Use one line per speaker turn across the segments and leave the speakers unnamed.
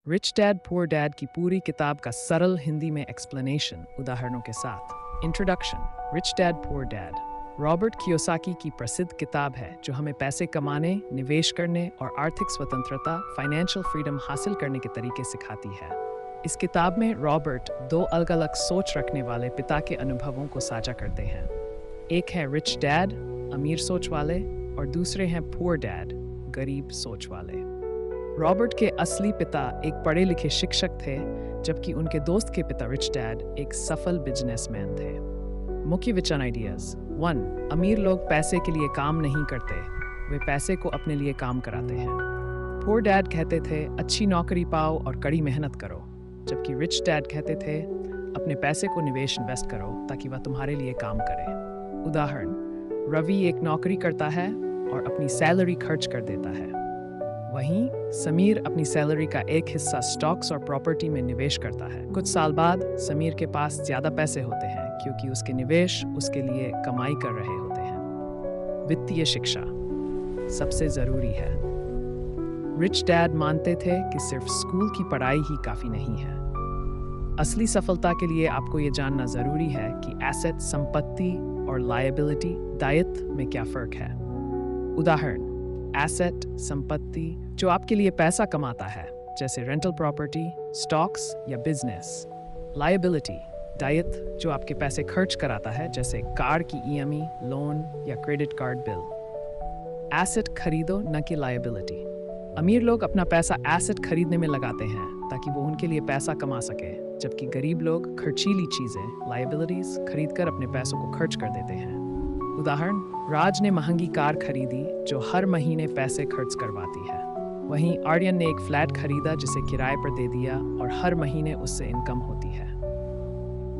Rich dad poor dad की पूरी किताब का सरल हिंदी में एक्सप्लेनेशन उदाहरणों के साथ। Introduction. Rich dad poor dad Robert Kiyosaki की प्रसिद्ध किताब है जो हमें पैसे कमाने, निवेश करने और आर्थिक स्वतंत्रता फाइनेंशियल फ्रीडम हासिल करने के तरीके सिखाती है। इस किताब में रॉबर्ट दो अलग अलग सोच रखने वाले पिता के अनुभवों को साझा करते हैं। एक है रिच डैड, अमीर सोच वाले, और दूसरे हैं पुअर डैड, गरीब सोच वाले। रॉबर्ट के असली पिता एक पढ़े लिखे शिक्षक थे, जबकि उनके दोस्त के पिता रिच डैड एक सफल बिजनेसमैन थे। मुख्य विचार आइडियाज। 1. अमीर लोग पैसे के लिए काम नहीं करते, वे पैसे को अपने लिए काम कराते हैं। पुअर डैड कहते थे अच्छी नौकरी पाओ और कड़ी मेहनत करो, जबकि रिच डैड कहते थे अपने पैसे को निवेश इन्वेस्ट करो ताकि वह तुम्हारे लिए काम करे। उदाहरण। रवि एक नौकरी करता है और अपनी सैलरी खर्च कर देता है, वहीं समीर अपनी सैलरी का एक हिस्सा स्टॉक्स और प्रॉपर्टी में निवेश करता है। कुछ साल बाद समीर के पास ज्यादा पैसे होते हैं क्योंकि उसके निवेश उसके लिए कमाई कर रहे होते हैं। वित्तीय शिक्षा सबसे जरूरी है। रिच डैड मानते थे कि सिर्फ स्कूल की पढ़ाई ही काफी नहीं है। असली सफलता के लिए आपको ये जानना जरूरी है कि एसेट संपत्ति और लायबिलिटी दायित्व में क्या फर्क है। उदाहरण। एसेट संपत्ति जो आपके लिए पैसा कमाता है, जैसे रेंटल प्रॉपर्टी, स्टॉक्स या बिजनेस। लायबिलिटी दायित्व जो आपके पैसे खर्च कराता है, जैसे कार की ईएमआई, लोन या क्रेडिट कार्ड बिल। एसेट खरीदो न कि लायबिलिटी। अमीर लोग अपना पैसा एसेट खरीदने में लगाते हैं ताकि वो उनके लिए पैसा कमा सके, जबकि गरीब लोग खर्चीली चीजें लायबिलिटीज खरीदकर अपने पैसों को खर्च कर देते हैं। उदाहरण। राज ने महंगी कार खरीदी जो हर महीने पैसे खर्च करवाती है, वहीं आर्यन ने एक फ्लैट खरीदा जिसे किराए पर दे दिया और हर महीने उससे इनकम होती है।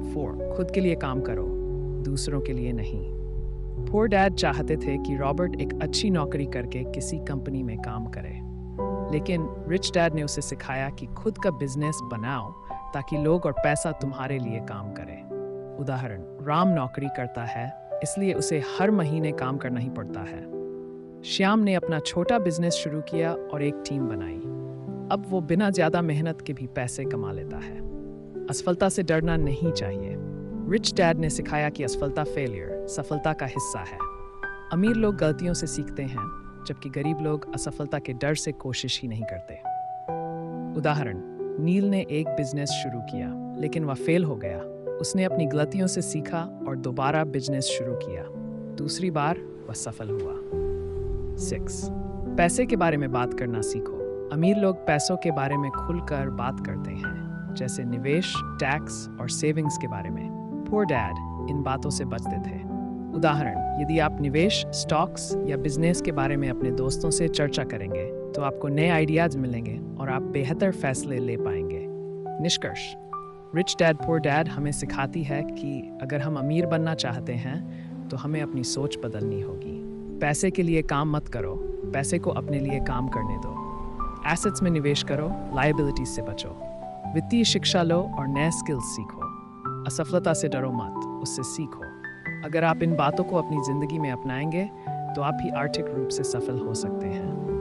4. खुद के लिए काम करो, दूसरों के लिए नहीं। पुअर डैड चाहते थे कि रॉबर्ट एक अच्छी नौकरी करके किसी कंपनी में काम करे, लेकिन रिच डैड ने उसे सिखाया कि खुद का बिजनेस बनाओ ताकि लोग और पैसा तुम्हारे लिए काम करे। उदाहरण। राम नौकरी करता है इसलिए उसे हर महीने काम करना ही पड़ता है। श्याम ने अपना छोटा बिजनेस शुरू किया और एक टीम बनाई, अब वो बिना ज्यादा मेहनत के भी पैसे कमा लेता है। असफलता से डरना नहीं चाहिए। रिच डैड ने सिखाया कि असफलता फेलियर सफलता का हिस्सा है। अमीर लोग गलतियों से सीखते हैं, जबकि गरीब लोग असफलता के डर से कोशिश ही नहीं करते। उदाहरण। नील ने एक बिजनेस शुरू किया लेकिन वह फेल हो गया। उसने अपनी गलतियों से सीखा और दोबारा बिजनेस शुरू किया। दूसरी बार वह सफल हुआ। 6. पैसे के बारे में बात करना सीखो। अमीर लोग पैसों के बारे में खुलकर बात करते हैं, जैसे निवेश, टैक्स और सेविंग्स के बारे में। पुअर डैड इन बातों से बचते थे। उदाहरण। यदि आप निवेश, स्टॉक्स या बिजनेस के बारे में अपने दोस्तों से चर्चा करेंगे तो आपको नए आइडियाज मिलेंगे और आप बेहतर फैसले ले पाएंगे। निष्कर्ष। रिच डैड पुअर डैड हमें सिखाती है कि अगर हम अमीर बनना चाहते हैं तो हमें अपनी सोच बदलनी होगी। पैसे के लिए काम मत करो, पैसे को अपने लिए काम करने दो। एसेट्स में निवेश करो, लायबिलिटीज से बचो। वित्तीय शिक्षा लो और नए स्किल्स सीखो। असफलता से डरो मत, उससे सीखो। अगर आप इन बातों को अपनी जिंदगी में अपनाएंगे तो आप भी आर्थिक रूप से सफल हो सकते हैं।